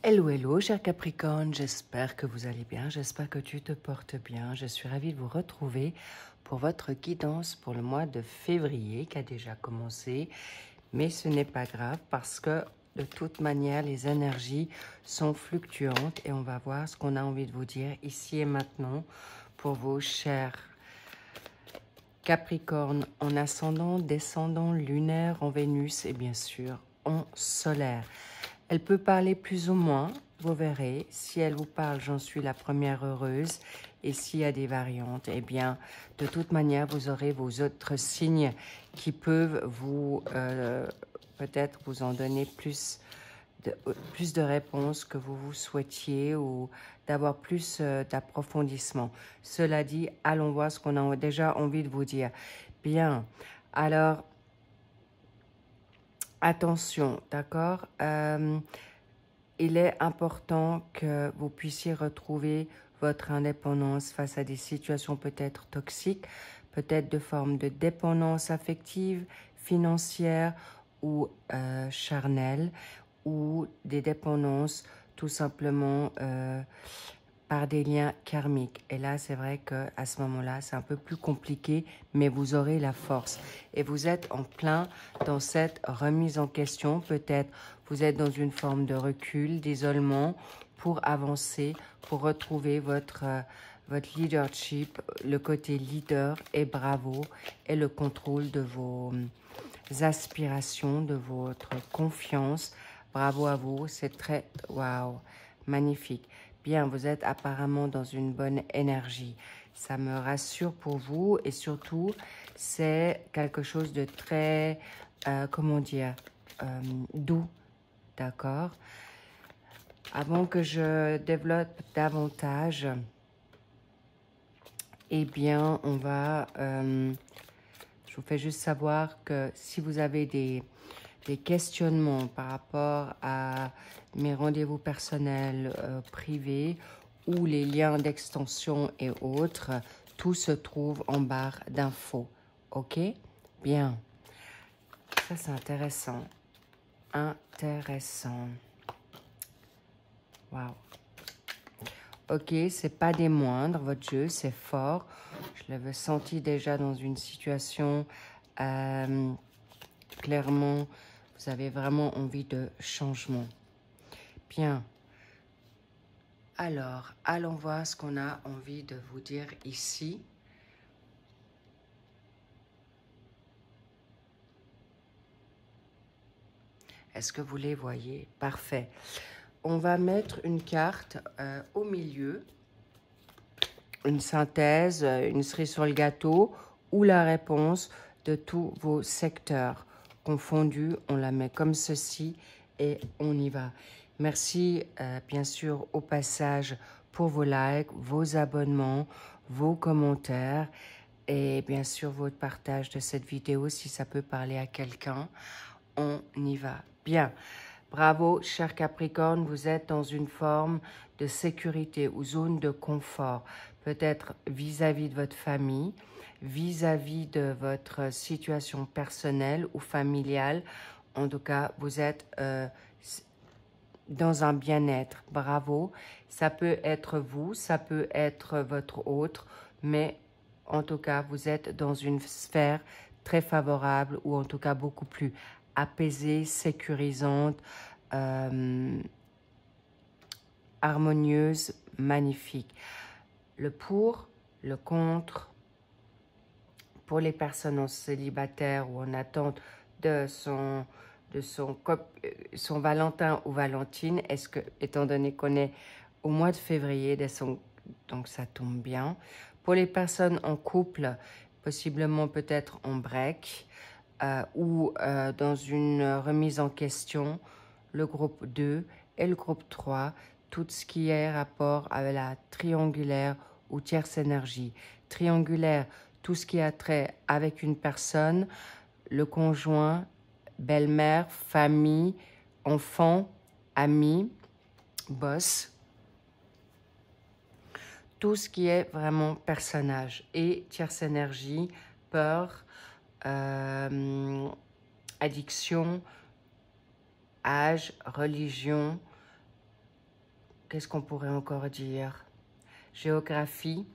Hello, hello, cher Capricorne, j'espère que vous allez bien, j'espère que tu te portes bien. Je suis ravie de vous retrouver pour votre guidance pour le mois de février qui a déjà commencé. Mais ce n'est pas grave parce que de toute manière, les énergies sont fluctuantes et on va voir ce qu'on a envie de vous dire ici et maintenant pour vos chers Capricorne en ascendant, descendant, lunaire, en Vénus et bien sûr en solaire. Elle peut parler plus ou moins, vous verrez. Si elle vous parle, j'en suis la première heureuse. Et s'il y a des variantes, eh bien, de toute manière, vous aurez vos autres signes qui peuvent vous, peut-être vous en donner plus de réponses que vous souhaitiez ou d'avoir plus d'approfondissement. Cela dit, allons voir ce qu'on a déjà envie de vous dire. Bien, alors, attention, d'accord. Il est important que vous puissiez retrouver votre indépendance face à des situations peut-être toxiques, peut-être de forme de dépendance affective, financière ou charnelle, ou des dépendances tout simplement par des liens karmiques. Et là, c'est vrai qu'à ce moment-là, c'est un peu plus compliqué, mais vous aurez la force. Et vous êtes en plein dans cette remise en question. Peut-être vous êtes dans une forme de recul, d'isolement, pour avancer, pour retrouver votre leadership, le côté leader et bravo, et le contrôle de vos aspirations, de votre confiance. Bravo à vous, c'est très, waouh, magnifique. Bien, vous êtes apparemment dans une bonne énergie. Ça me rassure pour vous et surtout, c'est quelque chose de très, comment dire, doux, d'accord? Avant que je développe davantage, eh bien, on va, je vous fais juste savoir que si vous avez des questionnements par rapport à mes rendez-vous personnels privés ou les liens d'extension et autres, tout se trouve en barre d'infos. Ok? Bien. Ça, c'est intéressant. Intéressant. Waouh. Ok, c'est pas des moindres, votre jeu, c'est fort. Je l'avais senti déjà dans une situation clairement. Vous avez vraiment envie de changement. Bien. Alors, allons voir ce qu'on a envie de vous dire ici. Est-ce que vous les voyez? Parfait. On va mettre une carte au milieu, une synthèse, une cerise sur le gâteau ou la réponse de tous vos secteurs confondus. On la met comme ceci et on y va. Merci bien sûr au passage pour vos likes, vos abonnements, vos commentaires et bien sûr votre partage de cette vidéo si ça peut parler à quelqu'un. On y va. Bien. Bravo, cher Capricorne, vous êtes dans une forme de sécurité ou zone de confort, peut-être vis-à-vis de votre famille, vis-à-vis de votre situation personnelle ou familiale. En tout cas, vous êtes dans un bien-être. Bravo. Ça peut être vous, ça peut être votre autre, mais en tout cas, vous êtes dans une sphère très favorable ou en tout cas beaucoup plus apaisée, sécurisante, harmonieuse, magnifique. Le pour, le contre, pour les personnes en célibataire ou en attente de son Valentin ou Valentine, est-ce que, étant donné qu'on est au mois de février, donc ça tombe bien. Pour les personnes en couple, possiblement peut-être en break ou dans une remise en question, le groupe 2 et le groupe 3, tout ce qui est rapport à la triangulaire ou tierce énergie. Triangulaire, tout ce qui a trait avec une personne, le conjoint, belle-mère, famille, enfant, amis, boss, tout ce qui est vraiment personnage. Et tierce énergie, peur, addiction, âge, religion, qu'est-ce qu'on pourrait encore dire? Géographie,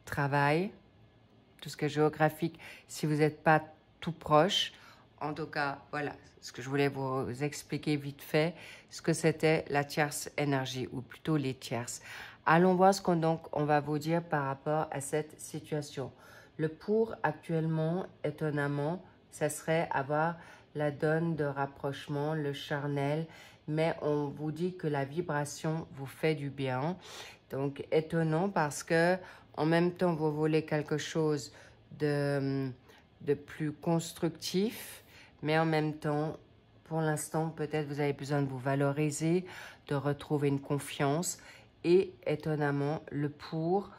travail, tout ce qui est géographique, si vous n'êtes pas tout proche. En tout cas, voilà ce que je voulais vous expliquer vite fait, ce que c'était la tierce énergie, ou plutôt les tierces. Allons voir ce qu'on va vous dire par rapport à cette situation. Le pour actuellement, étonnamment, ça serait avoir la donne de rapprochement, le charnel, mais on vous dit que la vibration vous fait du bien. Donc, étonnant parce que en même temps, vous voulez quelque chose de plus constructif, mais en même temps, pour l'instant, peut-être vous avez besoin de vous valoriser, de retrouver une confiance et, étonnamment, le pour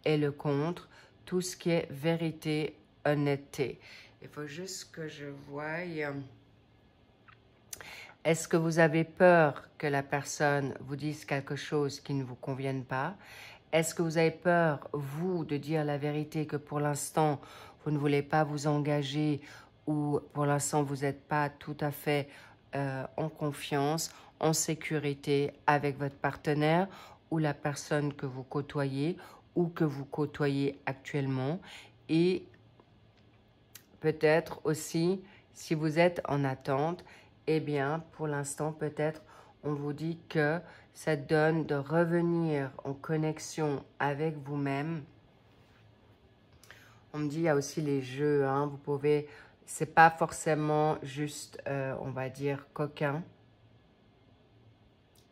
et le contre, tout ce qui est vérité, honnêteté. Il faut juste que je voie. Est-ce que vous avez peur que la personne vous dise quelque chose qui ne vous convienne pas? Est-ce que vous avez peur, vous, de dire la vérité, que pour l'instant, vous ne voulez pas vous engager ou pour l'instant, vous n'êtes pas tout à fait en confiance, en sécurité avec votre partenaire ou la personne que vous côtoyez ou que vous côtoyez actuellement? Et peut-être aussi, si vous êtes en attente, eh bien, pour l'instant, peut-être, on vous dit que ça donne de revenir en connexion avec vous-même. On me dit, il y a aussi les jeux, hein, vous pouvez, c'est pas forcément juste, on va dire, coquin.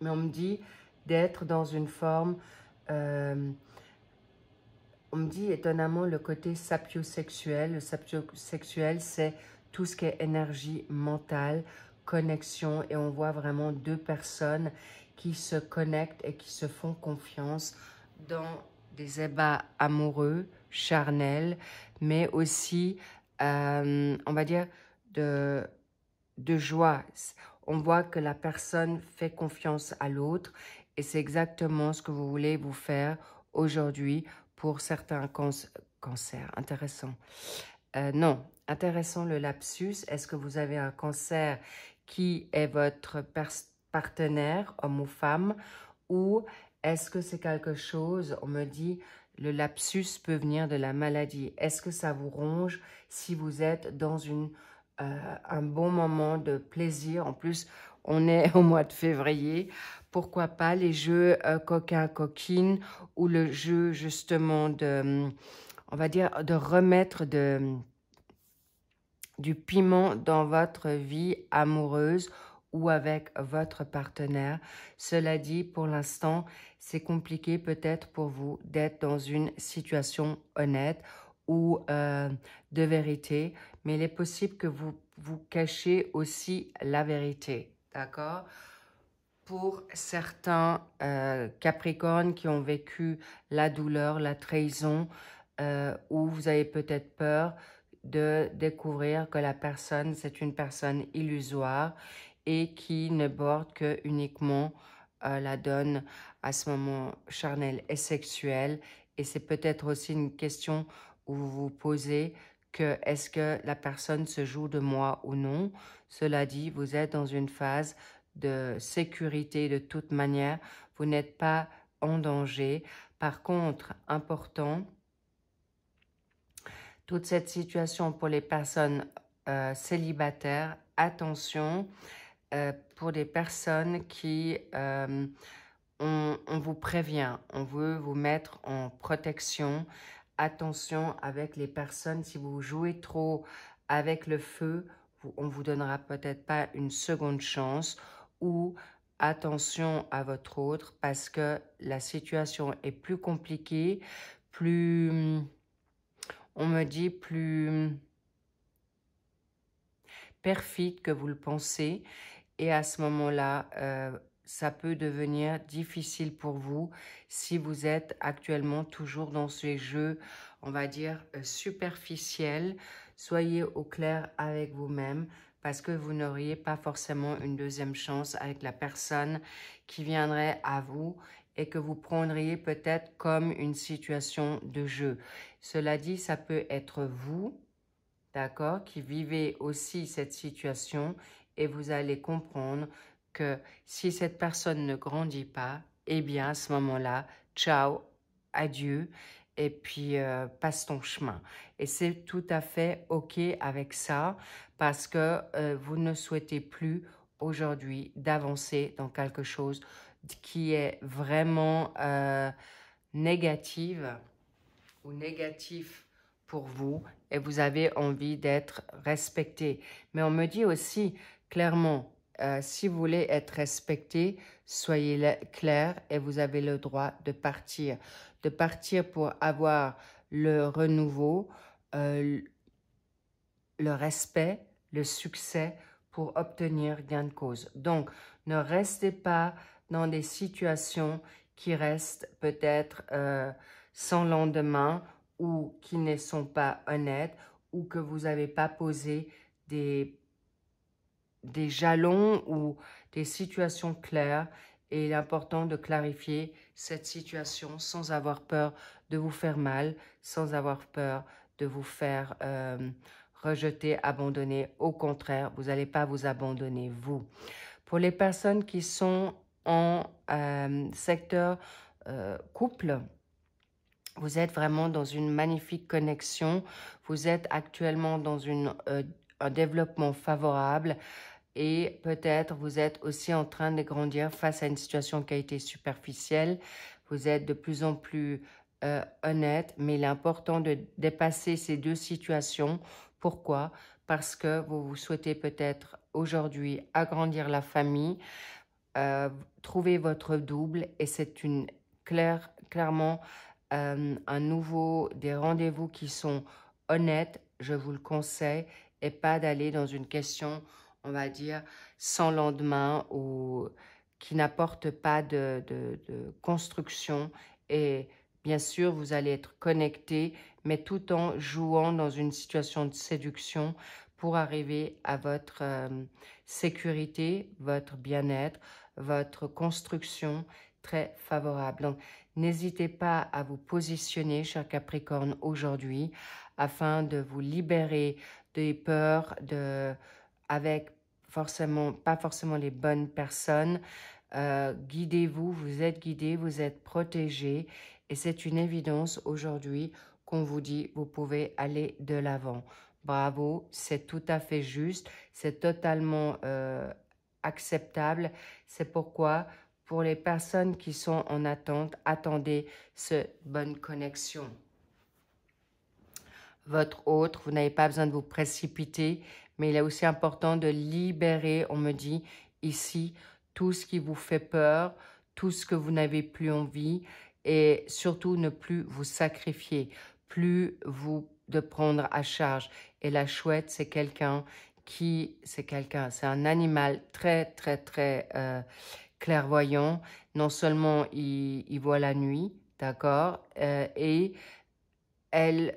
Mais on me dit d'être dans une forme, on me dit étonnamment le côté sapiosexuel. Le sapiosexuel, c'est tout ce qui est énergie mentale, connexion, et on voit vraiment deux personnes qui se connectent et qui se font confiance dans des ébats amoureux, charnels, mais aussi, on va dire, de joie. On voit que la personne fait confiance à l'autre et c'est exactement ce que vous voulez vous faire aujourd'hui pour certains cancers. Intéressant. Non, intéressant le lapsus. Est-ce que vous avez un cancer qui est votre partenaire, homme ou femme, ou est-ce que c'est quelque chose, on me dit, le lapsus peut venir de la maladie. Est-ce que ça vous ronge si vous êtes dans un bon moment de plaisir? En plus, on est au mois de février. Pourquoi pas les jeux coquin-coquine ou le jeu justement de, on va dire, de remettre du piment dans votre vie amoureuse ou avec votre partenaire. Cela dit, pour l'instant, c'est compliqué peut-être pour vous d'être dans une situation honnête ou de vérité, mais il est possible que vous cachiez aussi la vérité, d'accord? Pour certains Capricornes qui ont vécu la douleur, la trahison, où vous avez peut-être peur de découvrir que la personne, c'est une personne illusoire et qui ne borde que uniquement la donne à ce moment charnel et sexuel. Et c'est peut-être aussi une question où vous vous posez que est-ce que la personne se joue de moi ou non? Cela dit, vous êtes dans une phase de sécurité de toute manière. Vous n'êtes pas en danger. Par contre, important, toute cette situation pour les personnes célibataires, attention, pour des personnes qui, on vous prévient, on veut vous mettre en protection. Attention avec les personnes, si vous jouez trop avec le feu, on ne vous donnera peut-être pas une seconde chance, ou attention à votre autre parce que la situation est plus compliquée, plus, on me dit, plus perfide que vous le pensez. Et à ce moment-là, ça peut devenir difficile pour vous si vous êtes actuellement toujours dans ces jeux, on va dire, superficiels. Soyez au clair avec vous-même parce que vous n'auriez pas forcément une deuxième chance avec la personne qui viendrait à vous et que vous prendriez peut-être comme une situation de jeu. Cela dit, ça peut être vous, d'accord, qui vivez aussi cette situation et vous allez comprendre que si cette personne ne grandit pas, eh bien, à ce moment-là, ciao, adieu, et puis passe ton chemin. Et c'est tout à fait OK avec ça, parce que vous ne souhaitez plus aujourd'hui d'avancer dans quelque chose qui est vraiment négative ou négatif pour vous, et vous avez envie d'être respecté. Mais on me dit aussi clairement, si vous voulez être respecté, soyez clair et vous avez le droit de partir. De partir pour avoir le renouveau, le respect, le succès pour obtenir gain de cause. Donc, ne restez pas dans des situations qui restent peut-être sans lendemain ou qui ne sont pas honnêtes ou que vous n'avez pas posé des jalons ou des situations claires. Et il est important de clarifier cette situation sans avoir peur de vous faire mal, sans avoir peur de vous faire rejeter, abandonner. Au contraire, vous n'allez pas vous abandonner, vous. Pour les personnes qui sont en secteur couple, vous êtes vraiment dans une magnifique connexion. Vous êtes actuellement dans un développement favorable. Et peut-être vous êtes aussi en train de grandir face à une situation qui a été superficielle. Vous êtes de plus en plus honnête, mais il est important de dépasser ces deux situations. Pourquoi? Parce que vous souhaitez peut-être aujourd'hui agrandir la famille, trouver votre double, et c'est clairement des rendez-vous qui sont honnêtes, je vous le conseille, et pas d'aller dans une question, on va dire, sans lendemain ou qui n'apporte pas de construction. Et bien sûr, vous allez être connecté, mais tout en jouant dans une situation de séduction pour arriver à votre sécurité, votre bien-être, votre construction très favorable. Donc, n'hésitez pas à vous positionner, cher Capricorne, aujourd'hui, afin de vous libérer des peurs, avec pas forcément les bonnes personnes. Guidez-vous, vous êtes guidé, vous êtes protégé, et c'est une évidence aujourd'hui qu'on vous dit, vous pouvez aller de l'avant. Bravo, c'est tout à fait juste, c'est totalement acceptable. C'est pourquoi, pour les personnes qui sont en attente, attendez cette bonne connexion. Votre autre, vous n'avez pas besoin de vous précipiter, mais il est aussi important de libérer, on me dit ici, tout ce qui vous fait peur, tout ce que vous n'avez plus envie, et surtout ne plus vous sacrifier, plus vous de prendre à charge. Et la chouette, c'est c'est un animal très, très, très clairvoyant. Non seulement il voit la nuit, d'accord, et elle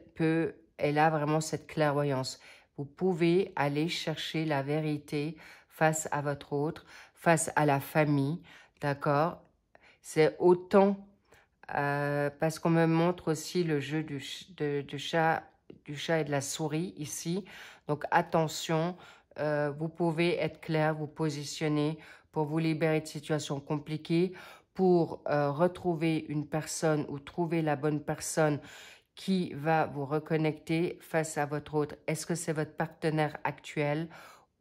a vraiment cette clairvoyance. Vous pouvez aller chercher la vérité face à votre autre, face à la famille, d'accord? C'est autant, parce qu'on me montre aussi le jeu du chat et de la souris ici. Donc attention, vous pouvez être clair, vous positionner pour vous libérer de situations compliquées, pour retrouver une personne ou trouver la bonne personne qui va vous reconnecter face à votre autre. Est-ce que c'est votre partenaire actuel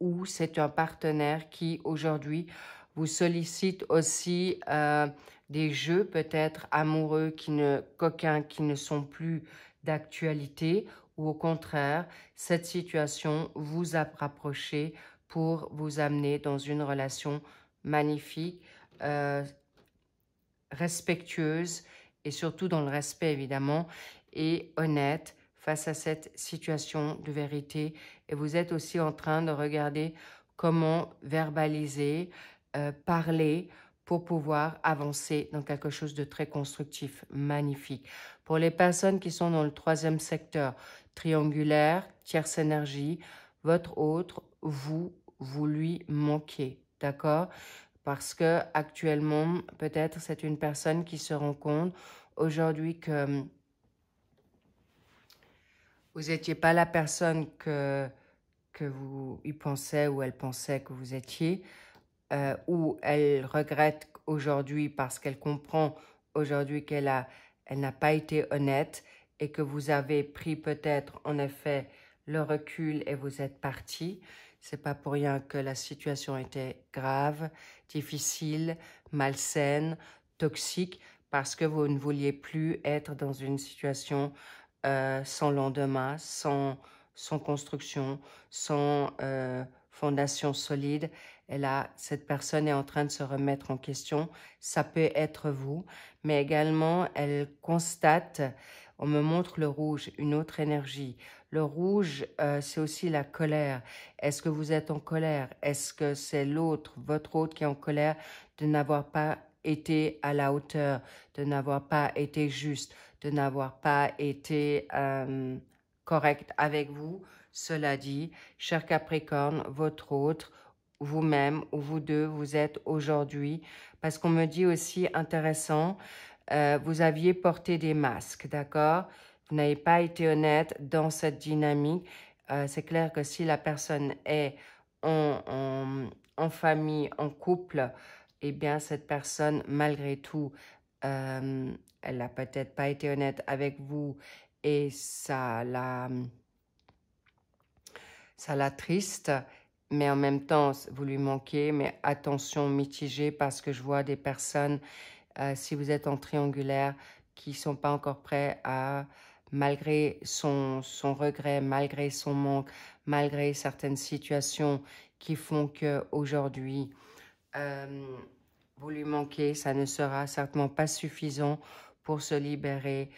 ou c'est un partenaire qui aujourd'hui vous sollicite aussi des jeux peut-être amoureux coquins qui ne sont plus d'actualité, ou au contraire, cette situation vous a rapproché pour vous amener dans une relation magnifique, respectueuse, et surtout dans le respect évidemment, et honnête face à cette situation de vérité. Et vous êtes aussi en train de regarder comment verbaliser, parler pour pouvoir avancer dans quelque chose de très constructif, magnifique. Pour les personnes qui sont dans le 3e secteur, triangulaire, tierce énergie, votre autre, vous lui manquez, d'accord? Parce que actuellement, peut-être c'est une personne qui se rend compte aujourd'hui que vous n'étiez pas la personne que il pensait ou elle pensait que vous étiez, ou elle regrette aujourd'hui parce qu'elle comprend aujourd'hui elle n'a pas été honnête et que vous avez pris peut-être en effet le recul et vous êtes parti. C'est pas pour rien que la situation était grave, difficile, malsaine, toxique, parce que vous ne vouliez plus être dans une situation sans lendemain, sans construction, sans fondation solide. Et là, cette personne est en train de se remettre en question. Ça peut être vous, mais également, elle constate, on me montre le rouge, une autre énergie. Le rouge, c'est aussi la colère. Est-ce que vous êtes en colère? Est-ce que c'est l'autre, votre autre qui est en colère de n'avoir pas été à la hauteur, de n'avoir pas été juste, de n'avoir pas été correct avec vous? Cela dit, cher Capricorne, votre autre, vous-même ou vous deux, vous êtes aujourd'hui, parce qu'on me dit aussi intéressant, vous aviez porté des masques, d'accord? Vous n'avez pas été honnête dans cette dynamique. C'est clair que si la personne est en famille, en couple, eh bien cette personne, malgré tout, elle n'a peut-être pas été honnête avec vous et ça l'attriste, mais en même temps, vous lui manquez, mais attention mitigée parce que je vois des personnes, si vous êtes en triangulaire, qui ne sont pas encore prêts à, malgré son regret, malgré son manque, malgré certaines situations qui font qu'aujourd'hui, vous lui manquez, ça ne sera certainement pas suffisant pour se libérer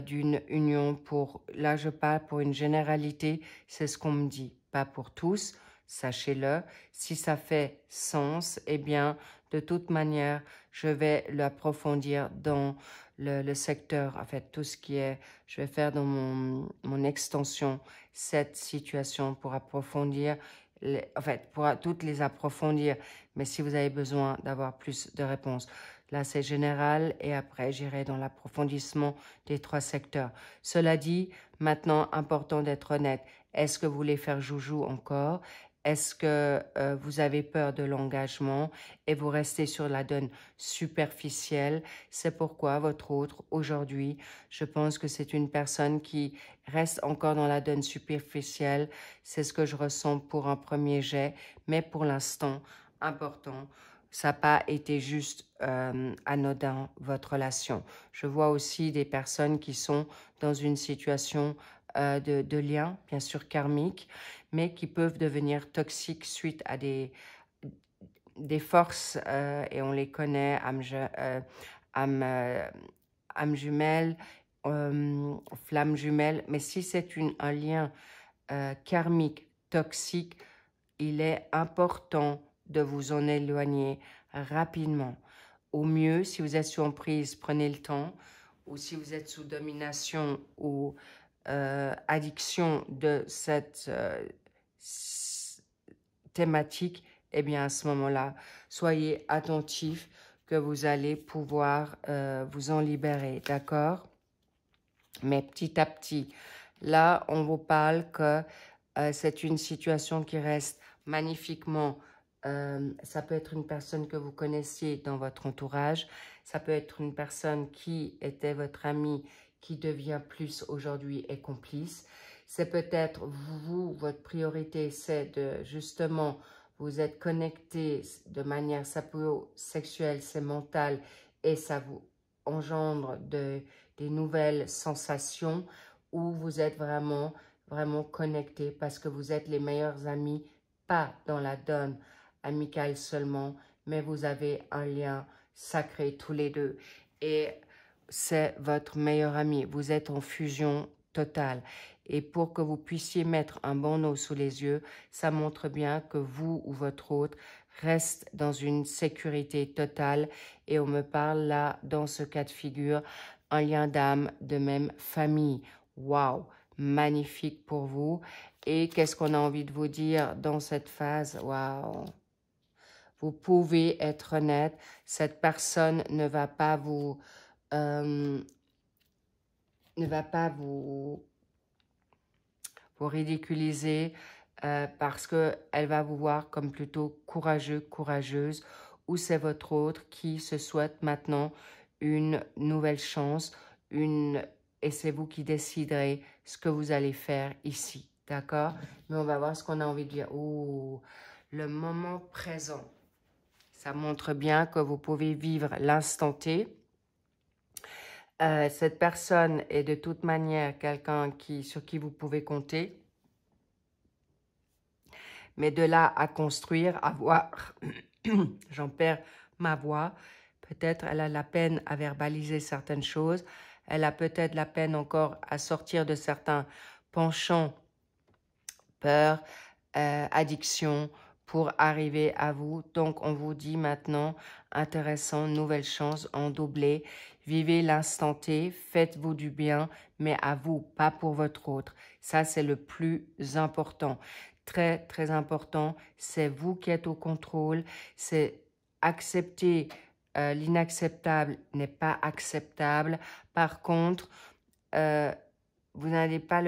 d'une union. Là, je parle pour une généralité, c'est ce qu'on me dit, pas pour tous, sachez-le. Si ça fait sens, eh bien, de toute manière, je vais l'approfondir dans le secteur, en fait, tout ce qui est, je vais faire dans mon extension cette situation pour approfondir, en fait, pour toutes les approfondir, mais si vous avez besoin d'avoir plus de réponses, là c'est général et après j'irai dans l'approfondissement des 3 secteurs. Cela dit, maintenant important d'être honnête. Est-ce que vous voulez faire joujou encore? Est-ce que vous avez peur de l'engagement et vous restez sur la donne superficielle? C'est pourquoi votre autre, aujourd'hui, je pense que c'est une personne qui reste encore dans la donne superficielle. C'est ce que je ressens pour un premier jet, mais pour l'instant, important. Ça n'a pas été juste anodin, votre relation. Je vois aussi des personnes qui sont dans une situation de lien, bien sûr karmique, mais qui peuvent devenir toxiques suite à des forces, et on les connaît, âme jumelle, flamme jumelle. Mais si c'est un lien karmique, toxique, il est important de vous en éloigner rapidement. Au mieux, si vous êtes sous emprise, prenez le temps. Ou si vous êtes sous domination ou addiction de cette thématique, eh bien à ce moment-là, soyez attentifs que vous allez pouvoir vous en libérer, d'accord? Mais petit à petit, là, on vous parle que c'est une situation qui reste magnifiquement. Ça peut être une personne que vous connaissiez dans votre entourage. Ça peut être une personne qui était votre ami, qui devient plus aujourd'hui et complice. C'est peut-être vous, votre priorité, c'est de justement, vous êtes connecté de manière sapiosexuelle, c'est mental, et ça vous engendre des nouvelles sensations où vous êtes vraiment connectés parce que vous êtes les meilleurs amis, pas dans la donne amicale seulement, mais vous avez un lien sacré tous les deux. Et c'est votre meilleur ami. Vous êtes en fusion totale. Et pour que vous puissiez mettre un bon eau sous les yeux, ça montre bien que vous ou votre autre reste dans une sécurité totale. Et on me parle là, dans ce cas de figure, un lien d'âme de même famille. Waouh! Magnifique pour vous. Et qu'est-ce qu'on a envie de vous dire dans cette phase? Waouh! Vous pouvez être honnête. Cette personne ne va pas vous ridiculiser parce qu'elle va vous voir comme plutôt courageux, courageuse, ou c'est votre autre qui se souhaite maintenant une nouvelle chance, et c'est vous qui déciderez ce que vous allez faire ici, d'accord? Mais on va voir ce qu'on a envie de dire. Oh, le moment présent. Ça montre bien que vous pouvez vivre l'instant T. Cette personne est de toute manière quelqu'un sur qui vous pouvez compter. Mais de là à construire, à voir, j'en perds ma voix, peut-être elle a la peine à verbaliser certaines choses, elle a peut-être la peine encore à sortir de certains penchants, peur, addiction, pour arriver à vous. Donc, on vous dit maintenant, intéressant, nouvelle chance, en doublé. Vivez l'instant T, faites-vous du bien, mais à vous, pas pour votre autre. Ça, c'est le plus important. Très, très important. C'est vous qui êtes au contrôle. C'est accepter l'inacceptable n'est pas acceptable. Par contre, vous n'allez pas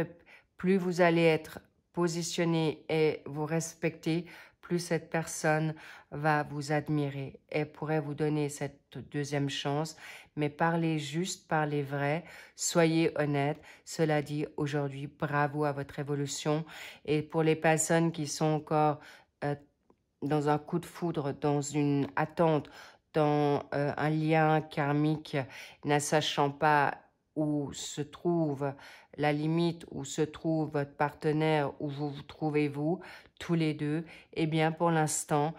plus vous allez être positionné et vous respecter, plus cette personne va vous admirer et pourrait vous donner cette deuxième chance. Mais parlez juste, parlez vrai, soyez honnête. Cela dit, aujourd'hui, bravo à votre évolution. Et pour les personnes qui sont encore dans un coup de foudre, dans une attente, dans un lien karmique, ne sachant pas où se trouve la limite, où se trouve votre partenaire, où vous vous trouvez-vous, tous les deux, eh bien, pour l'instant,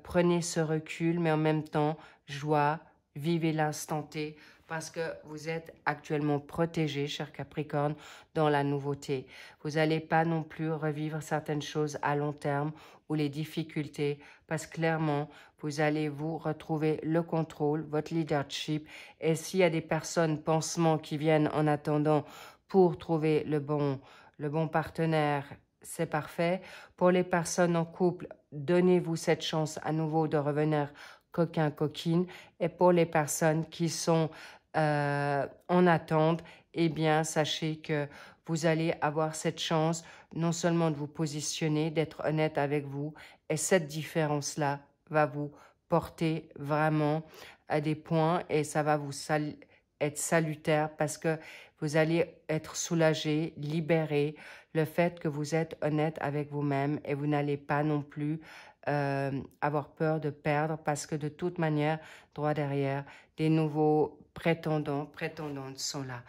prenez ce recul, mais en même temps, joie, vivez l'instant T, parce que vous êtes actuellement protégé, cher Capricorne, dans la nouveauté. Vous n'allez pas non plus revivre certaines choses à long terme ou les difficultés, parce que clairement, vous allez vous retrouver le contrôle, votre leadership, et s'il y a des personnes, pansements qui viennent en attendant pour trouver le bon partenaire, c'est parfait. Pour les personnes en couple, donnez-vous cette chance à nouveau de revenir coquin, coquine. Et pour les personnes qui sont en attente, eh bien, sachez que vous allez avoir cette chance non seulement de vous positionner, d'être honnête avec vous, et cette différence-là va vous porter vraiment à des points et ça va vous être salutaire parce que vous allez être soulagé, libéré, le fait que vous êtes honnête avec vous-même et vous n'allez pas non plus avoir peur de perdre parce que de toute manière, droit derrière, des nouveaux prétendants, prétendantes sont là.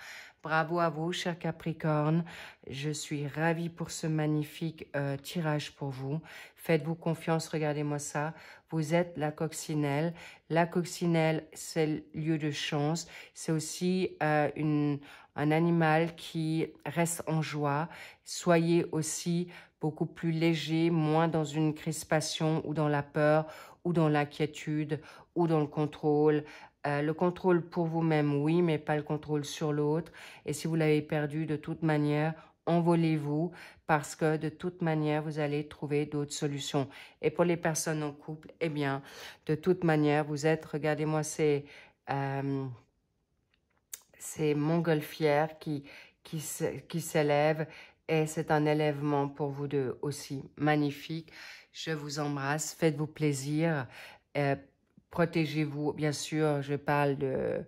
Bravo à vous, cher Capricorne. Je suis ravie pour ce magnifique tirage pour vous. Faites-vous confiance, regardez-moi ça. Vous êtes la coccinelle. La coccinelle, c'est le lieu de chance. C'est aussi un animal qui reste en joie. Soyez aussi beaucoup plus léger, moins dans une crispation ou dans la peur ou dans l'inquiétude ou dans le contrôle. Le contrôle pour vous-même, oui, mais pas le contrôle sur l'autre. Et si vous l'avez perdu, de toute manière, envolez-vous parce que de toute manière, vous allez trouver d'autres solutions. Et pour les personnes en couple, eh bien, de toute manière, vous êtes, regardez-moi, ces montgolfières qui s'élèvent et c'est un élèvement pour vous deux aussi magnifique. Je vous embrasse, faites-vous plaisir, protégez-vous, bien sûr, je parle de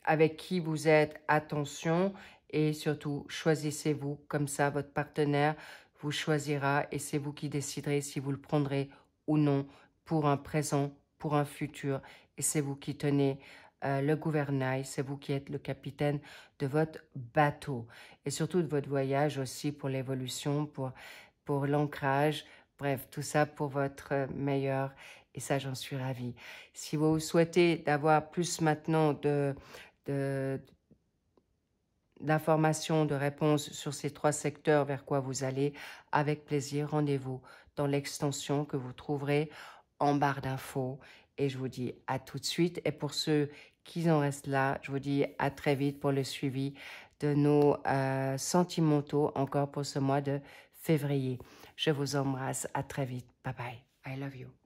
avec qui vous êtes, attention, et surtout, choisissez-vous, comme ça, votre partenaire vous choisira et c'est vous qui déciderez si vous le prendrez ou non pour un présent, pour un futur, et c'est vous qui tenez le gouvernail, c'est vous qui êtes le capitaine de votre bateau, et surtout de votre voyage aussi pour l'évolution, pour l'ancrage, bref, tout ça pour votre meilleur, et ça, j'en suis ravie. Si vous souhaitez d'avoir plus maintenant d'informations, de réponses sur ces 3 secteurs vers quoi vous allez, avec plaisir, rendez-vous dans l'extension que vous trouverez en barre d'infos. Et je vous dis à tout de suite. Et pour ceux qui en restent là, je vous dis à très vite pour le suivi de nos sentimentaux encore pour ce mois de février. Je vous embrasse. À très vite. Bye bye. I love you.